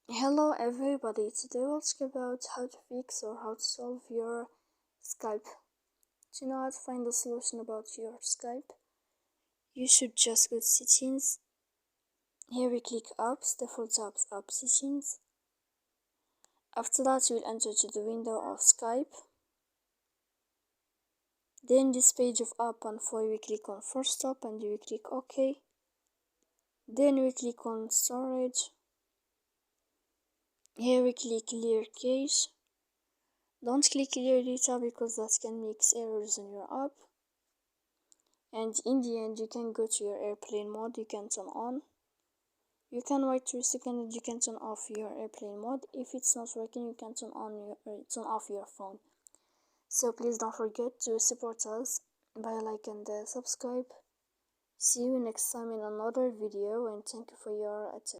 Hello everybody, today we'll talk about how to fix or how to solve your Skype. To know how to find the solution about your Skype, you should just go to settings. Here we click apps, default apps, app settings. After that you will enter to the window of Skype. Then this page of app and file we click on first stop and we click OK. Then we click on storage. Here we click clear cache. Don't click clear data because that can make errors in your app. And in the end you can go to your airplane mode, you can turn on. You can wait 3 seconds and you can turn off your airplane mode. If it's not working, you can turn off your phone. So please don't forget to support us by like and subscribe. See you next time in another video and thank you for your attention.